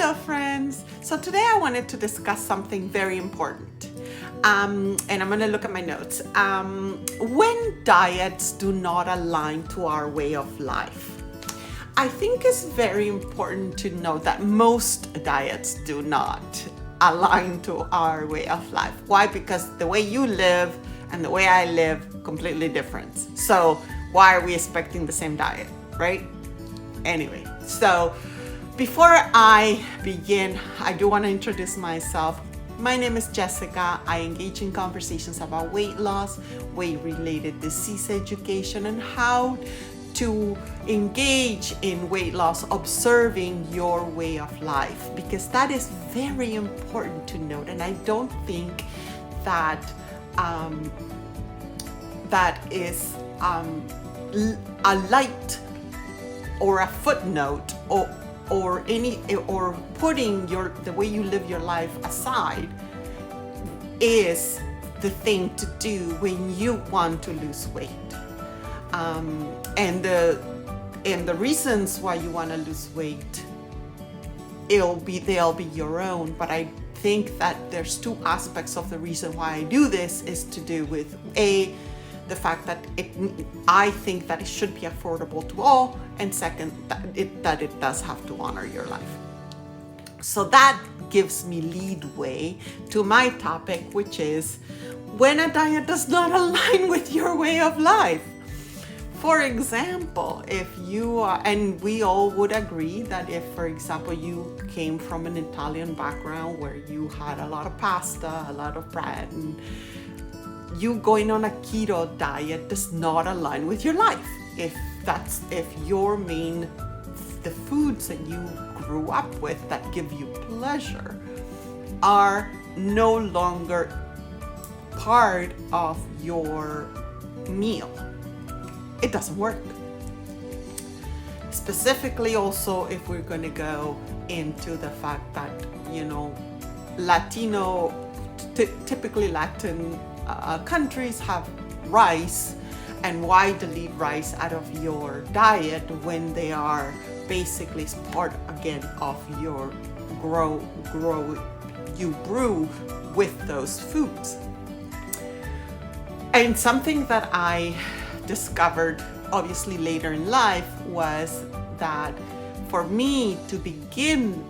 Hello friends! So today I wanted to discuss something very important. And I'm going to look at my notes. When diets do not align to our way of life. I think it's very important to note that most diets do not align to our way of life. Why? Because the way you live and the way I live, completely different. So why are we expecting the same diet, right? Anyway, so before I begin, I do want to introduce myself. My name is Jessica. I engage in conversations about weight loss, weight-related disease education, and how to engage in weight loss, observing your way of life, because that is very important to note. And I don't think that that is a light or a footnote or putting the way you live your life aside is the thing to do when you want to lose weight. And the reasons why you want to lose weight, they'll be your own. But I think that there's two aspects of the reason why I do this is to do with the fact that I think that it should be affordable to all, and second, that it does have to honor your life. So that gives me leadway to my topic, which is when a diet does not align with your way of life. For example, if you are, and we all would agree that if, for example, you came from an Italian background where you had a lot of pasta, a lot of bread, and you going on a keto diet does not align with your life. If the foods that you grew up with that give you pleasure are no longer part of your meal, it doesn't work. Specifically also, if we're going to go into the fact that, typically Latin countries have rice, and why delete rice out of your diet when they are basically part again of your you brew with those foods. And something that I discovered obviously later in life was that for me to begin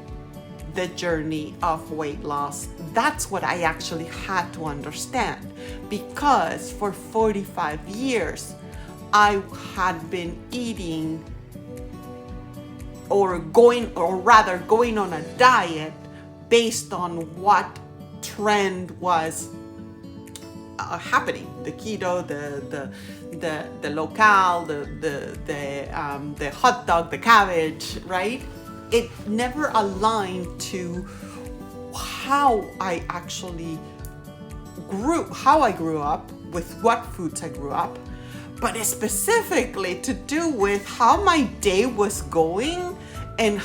the journey of weight loss, that's what I actually had to understand, because for 45 years I had been eating going on a diet based on what trend was happening, the keto, the local, the hot dog, the cabbage, right? It never aligned to how I actually grew up, with what foods I grew up, but specifically to do with how my day was going and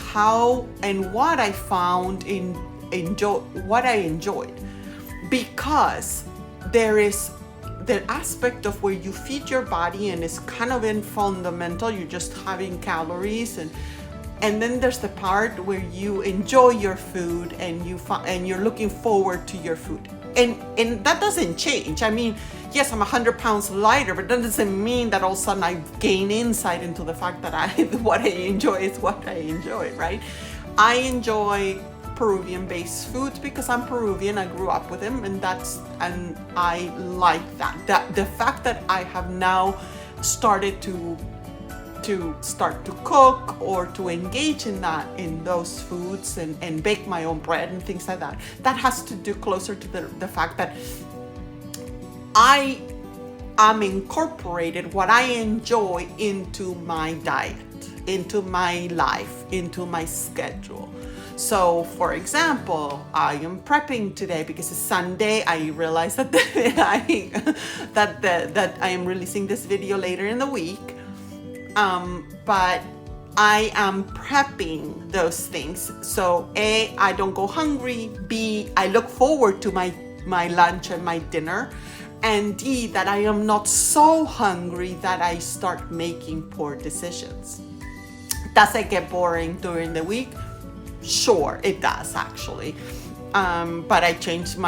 what I found what I enjoyed. Because there is the aspect of where you feed your body and it's kind of fundamental, you're just having calories, and then there's the part where you enjoy your food and you're looking forward to your food. And that doesn't change. I mean, yes, I'm 100 pounds lighter, but that doesn't mean that all of a sudden I gain insight into the fact that what I enjoy is what I enjoy, right? I enjoy Peruvian-based foods because I'm Peruvian. I grew up with them, and I like that. The fact that I have now started to cook or to engage in those foods and bake my own bread and things like that has to do closer to the fact that I am incorporated what I enjoy into my diet, into my life, into my schedule. So, for example, I am prepping today because it's Sunday. I realize that that I am releasing this video later in the week. But I am prepping those things. So A, I don't go hungry. B, I look forward to my lunch and my dinner. And D, that I am not so hungry that I start making poor decisions. Does it get boring during the week? Sure, it does actually. But I changed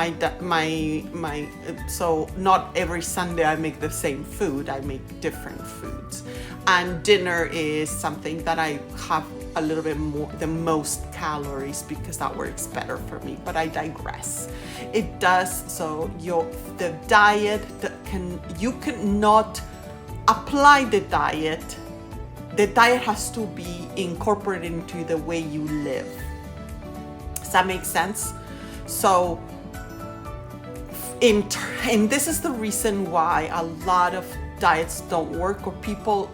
so not every Sunday I make the same food, I make different foods. And dinner is something that I have a little bit more, the most calories, because that works better for me, but I digress. It does, so the diet, you cannot apply the diet. The diet has to be incorporated into the way you live. Does that make sense? So, and this is the reason why a lot of diets don't work, or people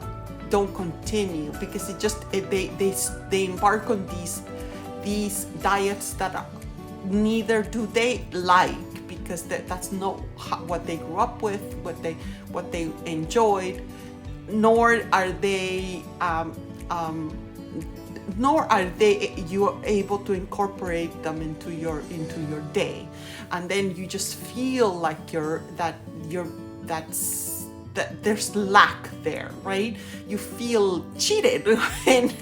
don't continue, because they embark on these diets that neither do they like, because that's not what they grew up with, what they enjoyed, nor are you are able to incorporate them into your day. And then you just feel like there's lack there, right? You feel cheated and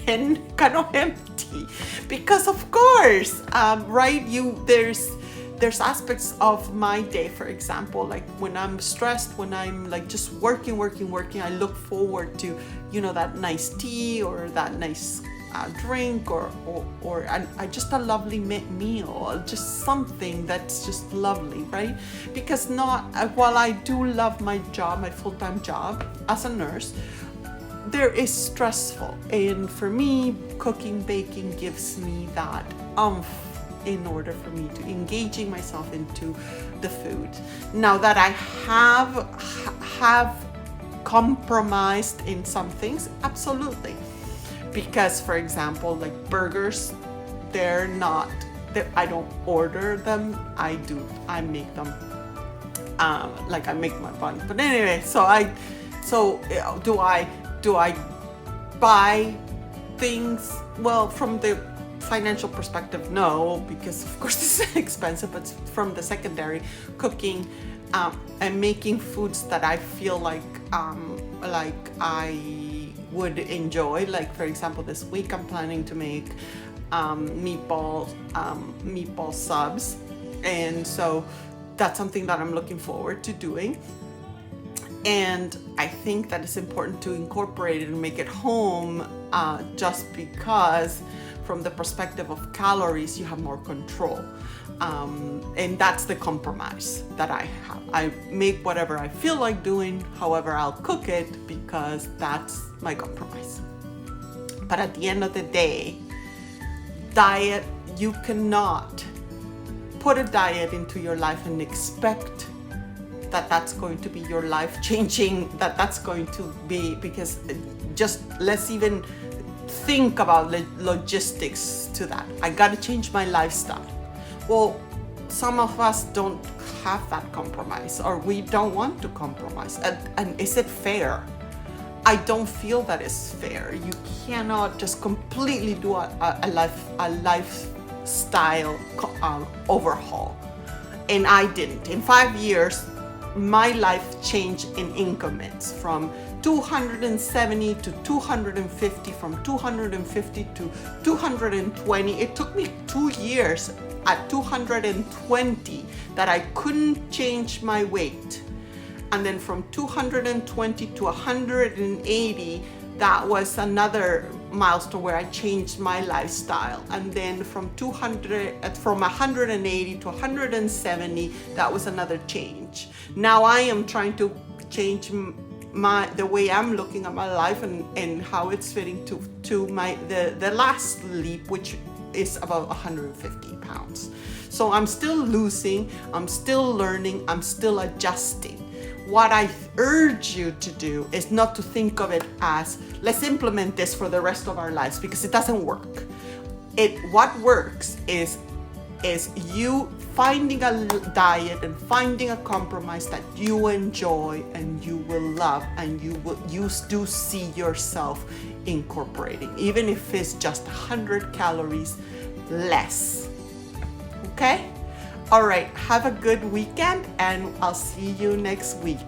kind of empty, because of course, right? There's aspects of my day, for example, like when I'm stressed, when I'm like just working, I look forward to, that nice tea or that nice drink or just a lovely meal, just something that's just lovely, right? Because while I do love my job, my full-time job as a nurse, there is stressful, and for me, cooking, baking gives me that in order for me to engaging myself into the food. Now that I have compromised in some things, absolutely. Because, for example, like burgers, I don't order them, I make them, like I make my buns. But anyway, do I buy things? Well, from the financial perspective, no, because of course this is expensive, but from the secondary, cooking and making foods that I feel like I would enjoy. Like, for example, this week I'm planning to make meatball subs, and so that's something that I'm looking forward to doing. And I think that it's important to incorporate it and make it home, just because from the perspective of calories, you have more control. And that's the compromise that I have. I make whatever I feel like doing, however I'll cook it, because that's my compromise. But at the end of the day, diet, you cannot put a diet into your life and expect that that's going to be your life changing, that's going to be, because just let's even think about the logistics to that. I gotta change my lifestyle. Well, some of us don't have that compromise, or we don't want to compromise. And is it fair? I don't feel that it's fair. You cannot just completely do a lifestyle overhaul. And I didn't. In 5 years, my life changed in increments from 270 to 250, from 250 to 220. It took me 2 years at 220 that I couldn't change my weight. And then from 220 to 180, that was another milestone where I changed my lifestyle. And then from 180 to 170, that was another change. Now I am trying to change the way I'm looking at my life and how it's fitting to the last leap, which is about 150 pounds. So I'm still losing, I'm still learning, I'm still adjusting. What I urge you to do is not to think of it as, let's implement this for the rest of our lives, because it doesn't work. What works is you finding a diet and finding a compromise that you enjoy and you will love, and you do see yourself incorporating, even if it's just 100 calories less. Okay? All right, have a good weekend, and I'll see you next week.